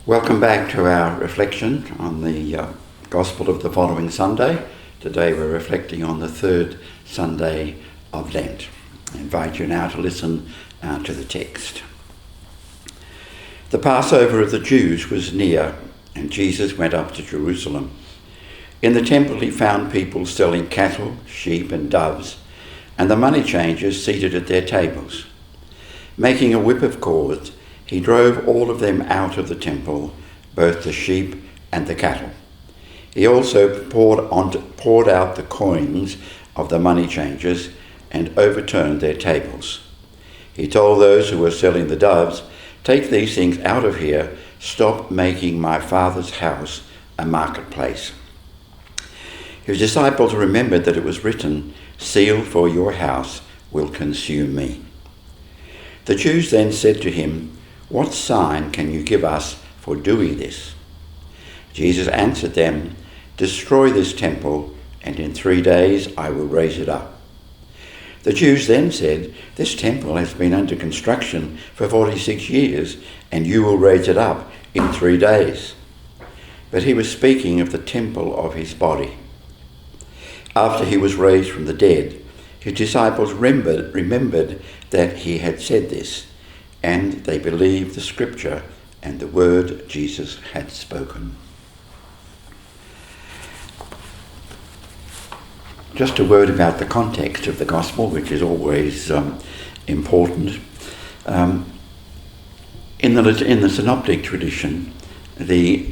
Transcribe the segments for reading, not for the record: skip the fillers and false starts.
Welcome back to our reflection on the Gospel of the following Sunday. Today we're reflecting on the third Sunday of Lent. I invite you now to listen to the text. The Passover of the Jews was near, and Jesus went up to Jerusalem. In the temple he found people selling cattle, sheep and doves, and the money changers seated at their tables. Making a whip of cords, he drove all of them out of the temple, both the sheep and the cattle. He also poured out the coins of the money changers and overturned their tables. He told those who were selling the doves, "Take these things out of here. Stop making my Father's house a marketplace." His disciples remembered that it was written, "Zeal for your house will consume me." The Jews then said to him, "What sign can you give us for doing this?" Jesus answered them, "Destroy this temple, and in 3 days I will raise it up." The Jews then said, "This temple has been under construction for 46 years, and you will raise it up in 3 days." But he was speaking of the temple of his body. After he was raised from the dead, his disciples remembered that he had said this, and they believed the scripture and the word Jesus had spoken. Just a word about the context of the gospel, which is always important. In the synoptic tradition, the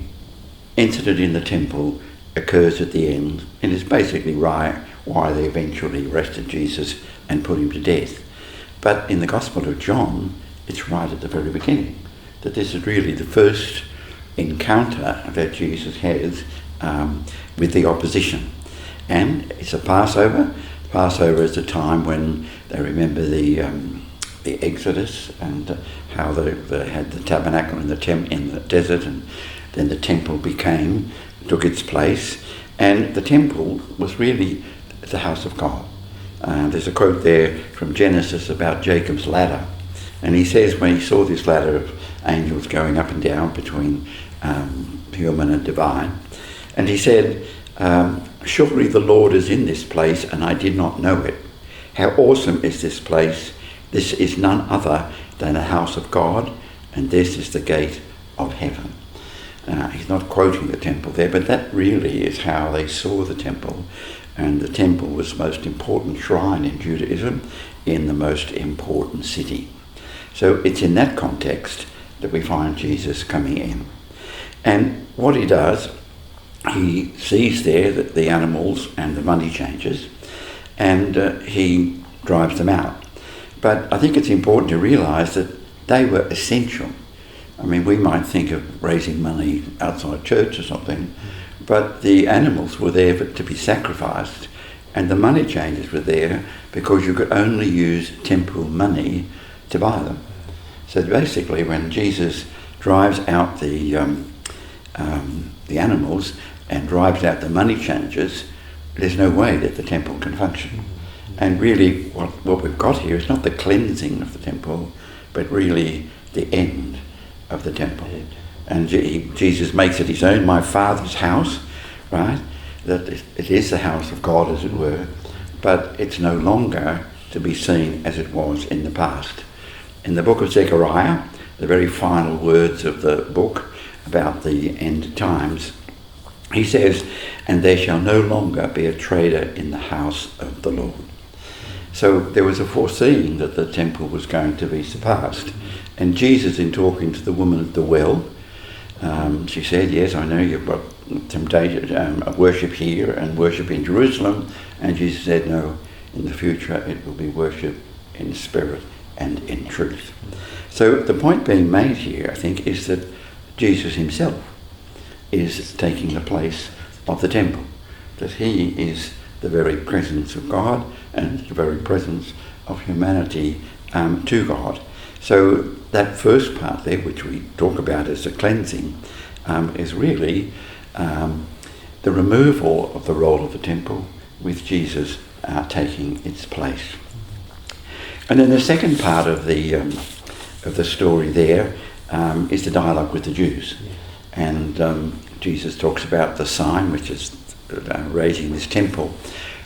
incident in the temple occurs at the end, and is basically why they eventually arrested Jesus and put him to death. But in the Gospel of John, it's right at the very beginning, that this is really the first encounter that Jesus has with the opposition. And it's a Passover. Passover is a time when they remember the Exodus and how they had the tabernacle in the desert, and then the temple took its place. And the temple was really the house of God. There's a quote there from Genesis about Jacob's ladder. And he says when he saw this ladder of angels going up and down between human and divine, and he said, "Surely the Lord is in this place, and I did not know it. How awesome is this place! This is none other than a house of God, and this is the gate of heaven." He's not quoting the temple there, but that really is how they saw the temple. And the temple was the most important shrine in Judaism, in the most important city. So it's in that context that we find Jesus coming in. And what he does, he sees there that the animals and the money changers, and he drives them out. But I think it's important to realise that they were essential. I mean, we might think of raising money outside church or something, but the animals were there to be sacrificed, and the money changers were there because you could only use temple money to buy them. So basically, when Jesus drives out the animals and drives out the money changers, there's no way that the temple can function. And really, what we've got here is not the cleansing of the temple, but really the end of the temple. And Jesus makes it his own, my Father's house, right? That it is the house of God, as it were, but it's no longer to be seen as it was in the past. In the book of Zechariah, the very final words of the book about the end times, he says, "And there shall no longer be a trader in the house of the Lord." So there was a foreseeing that the temple was going to be surpassed. And Jesus, in talking to the woman at the well, she said, "Yes, I know you've got some worship here and worship in Jerusalem." And Jesus said, "No, in the future it will be worship in spirit and in truth." So the point being made here, I think, is that Jesus himself is taking the place of the temple, that he is the very presence of God and the very presence of humanity to God. So that first part there, which we talk about as the cleansing, is really the removal of the role of the temple, with Jesus taking its place. And then the second part of the story there is the dialogue with the Jews. And Jesus talks about the sign, which is raising this temple.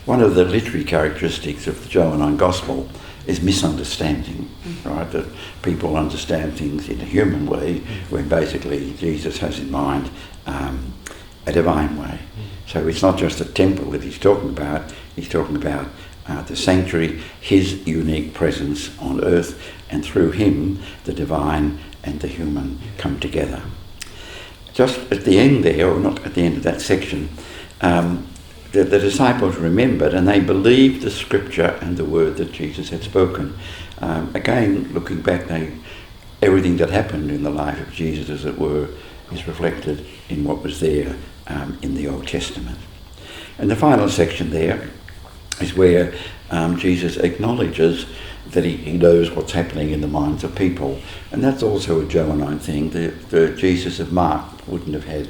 One of the literary characteristics of the Johannine Gospel is misunderstanding, right? That people understand things in a human way when basically Jesus has in mind a divine way. So it's not just a temple that he's talking about the sanctuary, his unique presence on earth, and through him the divine and the human come together. Just at the end there, or not at the end of that section, the disciples remembered and they believed the scripture and the word that Jesus had spoken. Again, looking back, everything that happened in the life of Jesus, as it were, is reflected in what was there in the Old Testament. And the final section there is where Jesus acknowledges that he knows what's happening in the minds of people. And that's also a Johannine thing. The Jesus of Mark wouldn't have had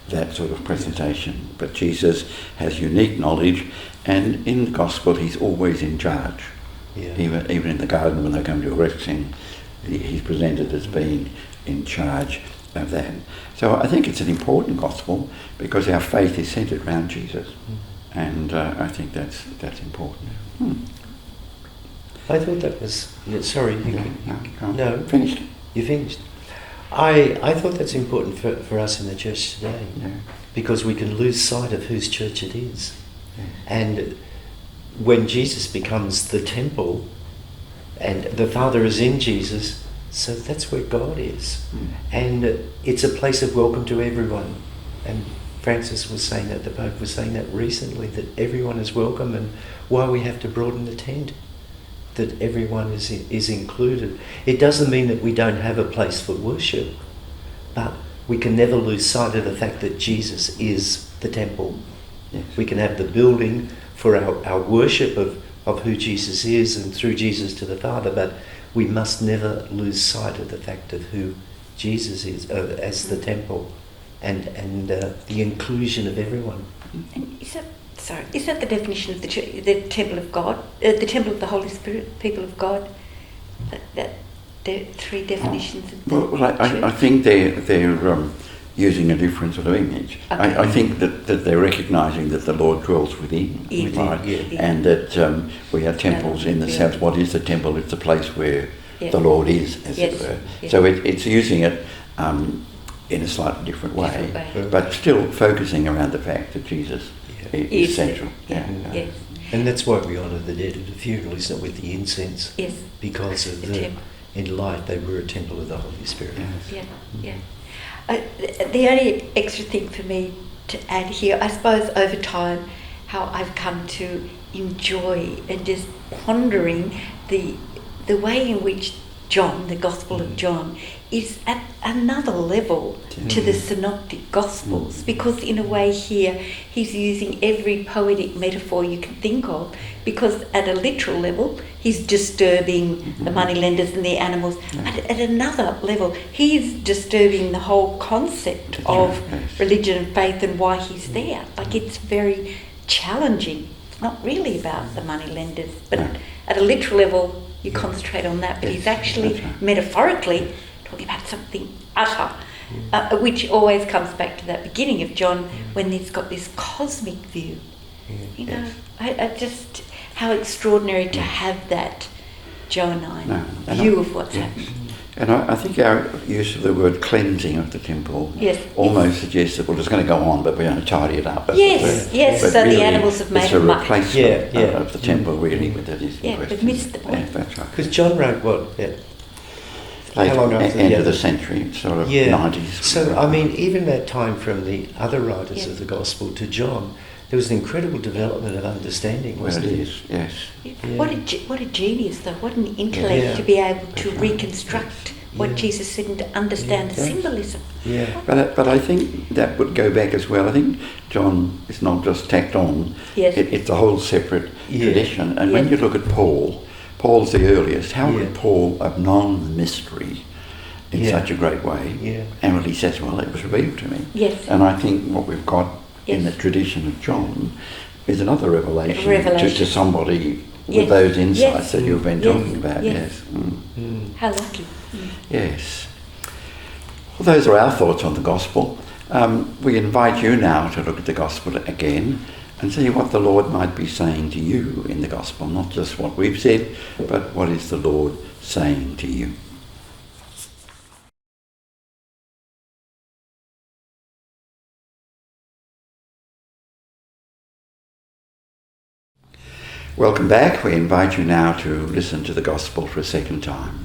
that sort of presentation. But Jesus has unique knowledge, and in the Gospel he's always in charge. Yeah. Even in the garden when they come to arrest him, he's presented as being in charge of that. So I think it's an important Gospel because our faith is centred around Jesus. And I think that's important. I thought that was... Sorry. No. Finished. You finished. I thought that's important for us in the church today, because we can lose sight of whose church it is. Yeah. And when Jesus becomes the temple and the Father is in Jesus, so that's where God is. And it's a place of welcome to everyone. And Francis was saying that, the Pope was saying that recently, that everyone is welcome, and why we have to broaden the tent, that everyone is included. It doesn't mean that we don't have a place for worship, but we can never lose sight of the fact that Jesus is the temple. Yes. We can have the building for our worship of who Jesus is and through Jesus to the Father, but we must never lose sight of the fact of who Jesus is as the temple and the inclusion of everyone. And is that the definition of the church, the temple of God, the temple of the Holy Spirit, people of God? That three definitions of the church? I think they're using a different sort of image. Okay. I think that they're recognising that the Lord dwells within, right? Yeah. And that we are temples in the sense. What is the temple? It's a place where the Lord is, as it were. Yes. So it's using it in a slightly different way, but still focusing around the fact that Jesus is central. Yes. And that's why we honour the dead at a funeral, isn't it, with the incense? Yes. Because of in life they were a temple of the Holy Spirit. Yes. Yeah. The only extra thing for me to add here, I suppose over time, how I've come to enjoy and just pondering the way in which John, the Gospel of John, is at another level to the Synoptic Gospels, because in a way here he's using every poetic metaphor you can think of, because at a literal level he's disturbing the moneylenders and the animals, but at another level he's disturbing the whole concept of religion and faith and why he's there. Like, it's very challenging. It's not really about the moneylenders, but at a literal level you concentrate on that, but he's actually metaphorically talking about something utter, which always comes back to that beginning of John when he's got this cosmic view. You know, I just, how extraordinary to have that Johannine view of what's happening. And I think our use of the word cleansing of the temple almost suggests that, well, it's going to go on, but we're going to tidy it up. Yes, so really, the animals have made a replacement of the temple, really, but that is the question. We've missed the point. Yeah, that's right. Because John wrote what? How long after the end of the century, sort of 90s. So, I mean, even that time from the other writers of the Gospel to John, there was an incredible development of understanding, wasn't it? Yes. Yeah. What a genius, though. What an intellect to be able to reconstruct what Jesus said and to understand the symbolism. Yeah. But I think that would go back as well. I think John is not just tacked on. Yes. It's a whole separate tradition. And when you look at Paul's the earliest. How would Paul have known the mystery in such a great way? Yeah. And well, he says, well, it was revealed to me. Yes. And I think what we've got in the tradition of John is another revelation. To somebody with those insights that you've been talking about. Yes. How lucky. Yes. Well, those are our thoughts on the Gospel. We invite you now to look at the Gospel again and see what the Lord might be saying to you in the Gospel, not just what we've said, but what is the Lord saying to you. Welcome back. We invite you now to listen to the Gospel for a second time.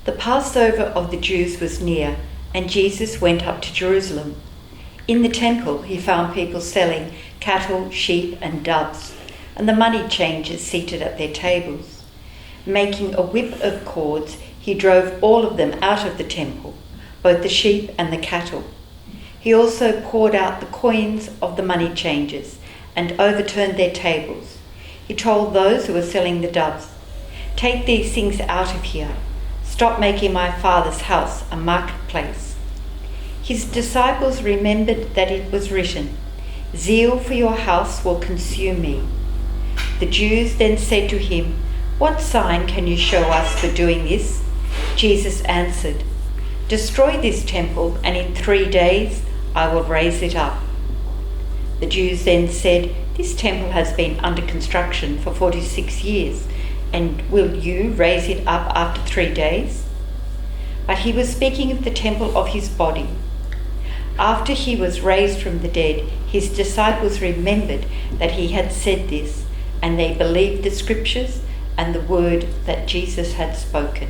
The Passover of the Jews was near, and Jesus went up to Jerusalem. In the temple he found people selling cattle, sheep and doves, and the money changers seated at their tables. Making a whip of cords, he drove all of them out of the temple, both the sheep and the cattle. He also poured out the coins of the money changers and overturned their tables. He told those who were selling the doves, "Take these things out of here. Stop making my Father's house a marketplace." His disciples remembered that it was written, "Zeal for your house will consume me." The Jews then said to him, "What sign can you show us for doing this?" Jesus answered, "Destroy this temple, and in 3 days I will raise it up." The Jews then said, "This temple has been under construction for 46 years, and will you raise it up after 3 days?" But he was speaking of the temple of his body. After he was raised from the dead, his disciples remembered that he had said this, and they believed the scriptures and the word that Jesus had spoken.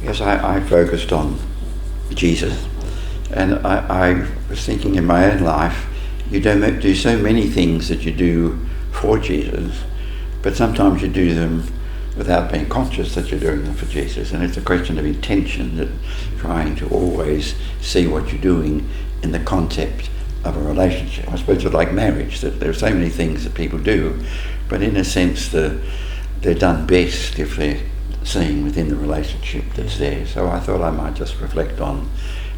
Yes, I focused on Jesus, and I was thinking in my own life, you don't do so many things that you do for Jesus, but sometimes you do them without being conscious that you're doing them for Jesus, and it's a question of intention, that trying to always see what you're doing in the concept of a relationship. I suppose it's like marriage, that there are so many things that people do, but in a sense they're done best if they're seen within the relationship that's there. So I thought I might just reflect on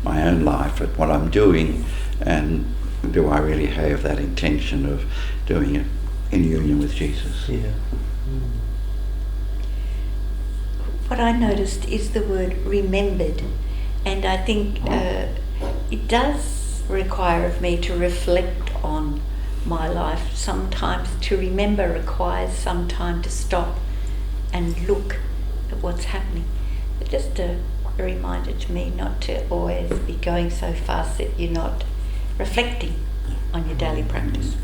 my own life, at what I'm doing, and do I really have that intention of doing it in union with Jesus? Yeah. What I noticed is the word remembered, and I think it does require of me to reflect on my life. Sometimes to remember requires some time to stop and look at what's happening. But just a reminder to me not to always be going so fast that you're not reflecting on your daily practice.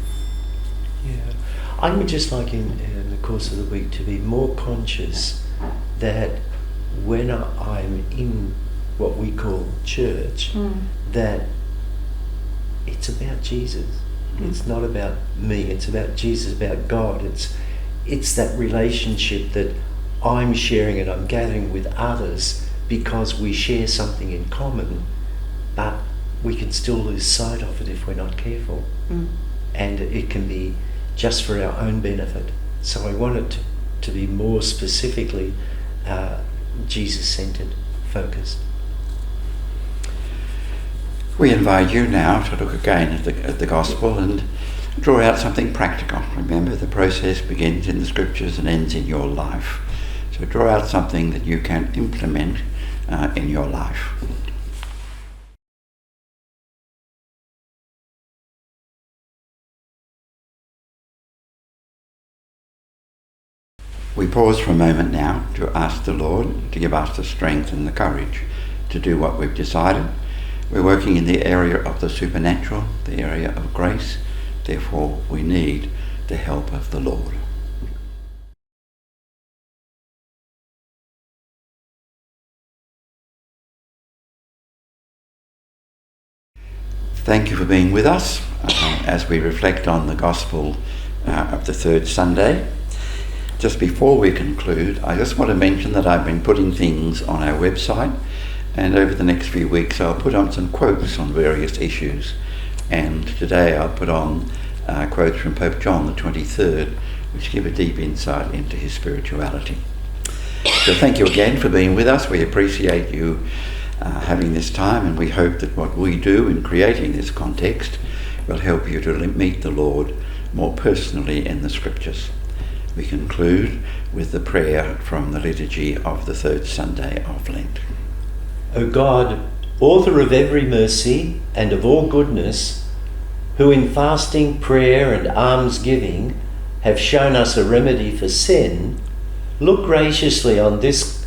Yeah. I would just like in the course of the week to be more conscious that when I'm in what we call church, that it's about Jesus. It's not about me, it's about Jesus, about God. It's that relationship that I'm sharing and I'm gathering with others because we share something in common, but we can still lose sight of it if we're not careful. And it can be just for our own benefit. So I want it to be more specifically Jesus-centered, focused. We invite you now to look again at the Gospel and draw out something practical. Remember, the process begins in the Scriptures and ends in your life. So draw out something that you can implement in your life. We pause for a moment now to ask the Lord to give us the strength and the courage to do what we've decided. We're working in the area of the supernatural, the area of grace. Therefore, we need the help of the Lord. Thank you for being with us as we reflect on the Gospel of the third Sunday. Just before we conclude, I just want to mention that I've been putting things on our website, and over the next few weeks I'll put on some quotes on various issues. And today I'll put on quotes from Pope John the 23rd, which give a deep insight into his spirituality. So thank you again for being with us. We appreciate you having this time, and we hope that what we do in creating this context will help you to meet the Lord more personally in the Scriptures. we conclude with the prayer from the liturgy of the third Sunday of Lent. O God, author of every mercy and of all goodness, who in fasting, prayer and almsgiving have shown us a remedy for sin, look graciously on this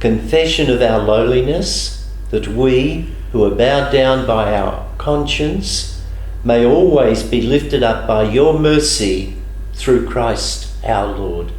confession of our lowliness, that we, who are bowed down by our conscience, may always be lifted up by your mercy through Christ our Lord.